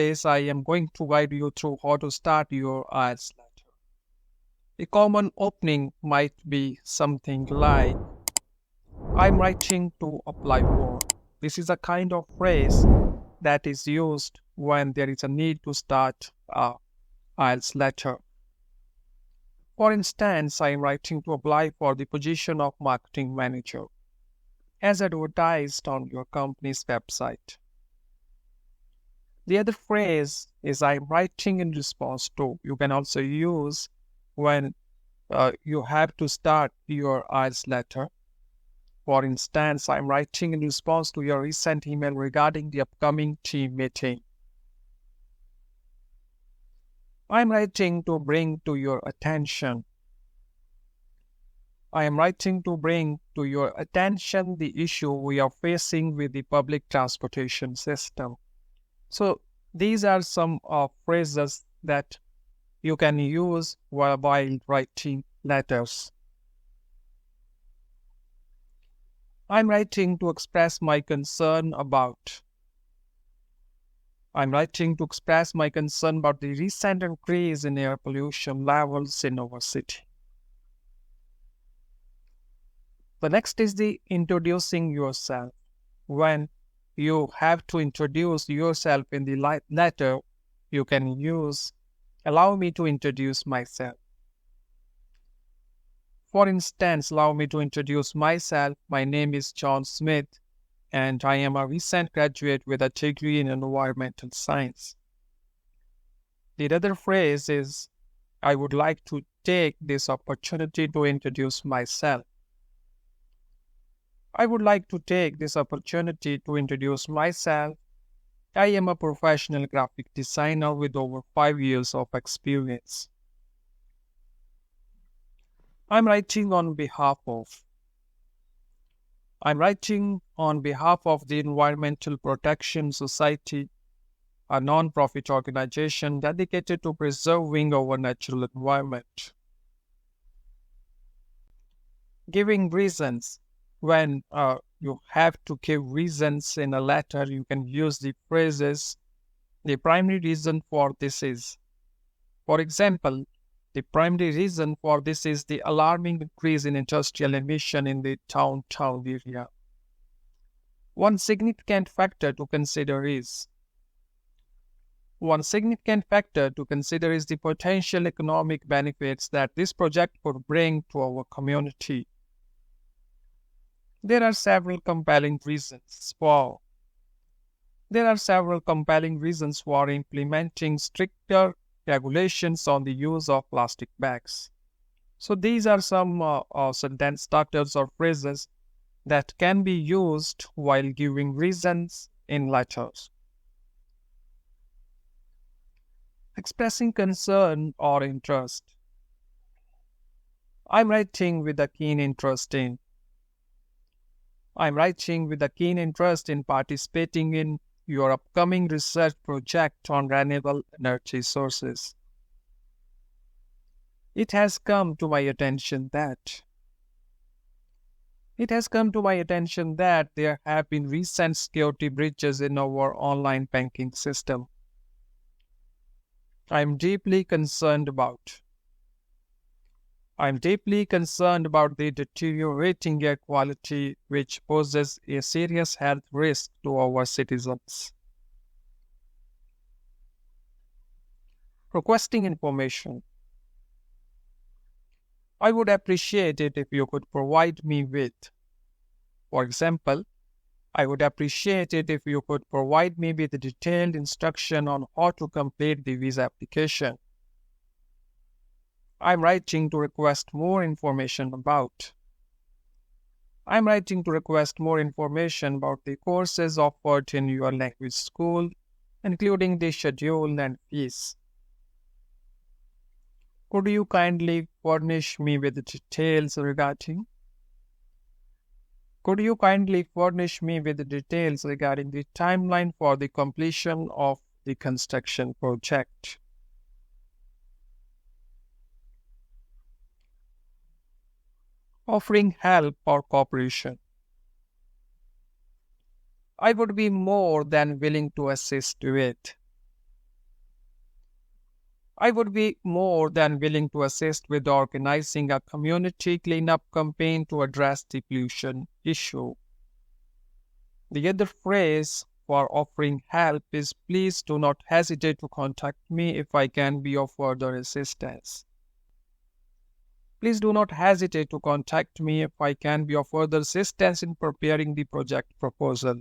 today's I am going to guide you through how to start your IELTS letter. A common opening might be something like, I'm writing to apply for. This is a kind of phrase that is used when there is a need to start a IELTS letter. For instance, I am writing to apply for the position of marketing manager, as advertised on your company's website. The other phrase is I'm writing in response to. You can also use when you have to start your IELTS letter. For instance, I'm writing in response to your recent email regarding the upcoming team meeting. I'm writing to bring to your attention. I am writing to bring to your attention the issue we are facing with the public transportation system. So these are some phrases that you can use while writing letters. I'm writing to express my concern about. I'm writing to express my concern about the recent increase in air pollution levels in our city. The next is the introducing yourself. When you have to introduce yourself in the letter, you can use, allow me to introduce myself. For instance, allow me to introduce myself. My name is John Smith, and I am a recent graduate with a degree in environmental science. The other phrase is, I would like to take this opportunity to introduce myself. I would like to take this opportunity to introduce myself. I am a professional graphic designer with over 5 years of experience. I'm writing on behalf of. I'm writing on behalf of the Environmental Protection Society, a non-profit organization dedicated to preserving our natural environment. Giving reasons. When you have to give reasons in a letter, you can use the phrases, the primary reason for this is. For example, the primary reason for this is the alarming increase in industrial emission in the downtown area. One significant factor to consider is the potential economic benefits that this project could bring to our community. There are several compelling reasons for implementing stricter regulations on the use of plastic bags. So these are some sentence starters or phrases that can be used while giving reasons in letters. Expressing concern or interest. I'm writing with a keen interest in participating in your upcoming research project on renewable energy sources. It has come to my attention that there have been recent security breaches in our online banking system. I'm deeply concerned about the deteriorating air quality, which poses a serious health risk to our citizens. Requesting information. I would appreciate it if you could provide me with. For example, I would appreciate it if you could provide me with a detailed instruction on how to complete the visa application. I'm writing to request more information about. The courses offered in your language school, including the schedule and fees. Could you kindly furnish me with the details regarding the timeline for the completion of the construction project? Offering help or cooperation. I would be more than willing to assist with. I would be more than willing to assist with organizing a community cleanup campaign to address the pollution issue. The other phrase for offering help is please do not hesitate to contact me if I can be of further assistance. Please do not hesitate to contact me if I can be of further assistance in preparing the project proposal.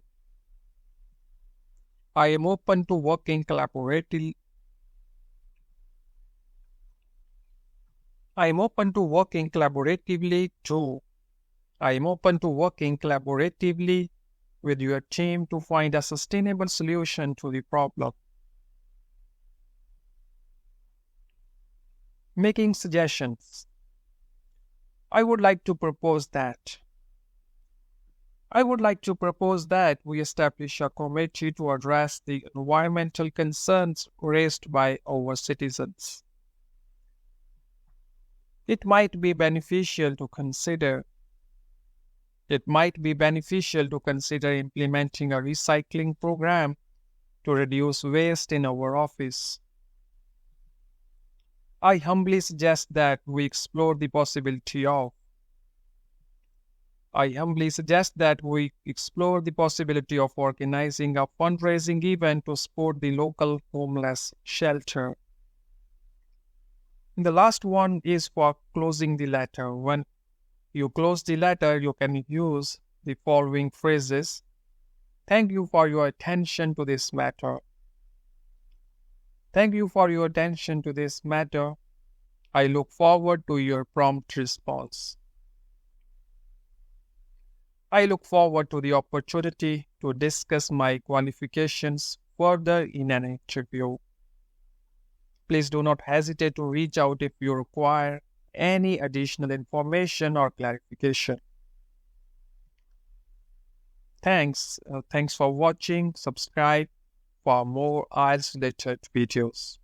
I am open to working collaboratively. I am open to working collaboratively too. I am open to working collaboratively with your team to find a sustainable solution to the problem. Making suggestions. I would like to propose that. I would like to propose that we establish a committee to address the environmental concerns raised by our citizens. It might be beneficial to consider implementing a recycling program to reduce waste in our office. I humbly suggest that we explore the possibility of organizing a fundraising event to support the local homeless shelter. And the last one is for closing the letter. When you close the letter, you can use the following phrases. Thank you for your attention to this matter. Thank you for your attention to this matter. I look forward to your prompt response. I look forward to the opportunity to discuss my qualifications further in an interview. Please do not hesitate to reach out if you require any additional information or clarification. Thanks for watching. Subscribe for more IELTS related videos.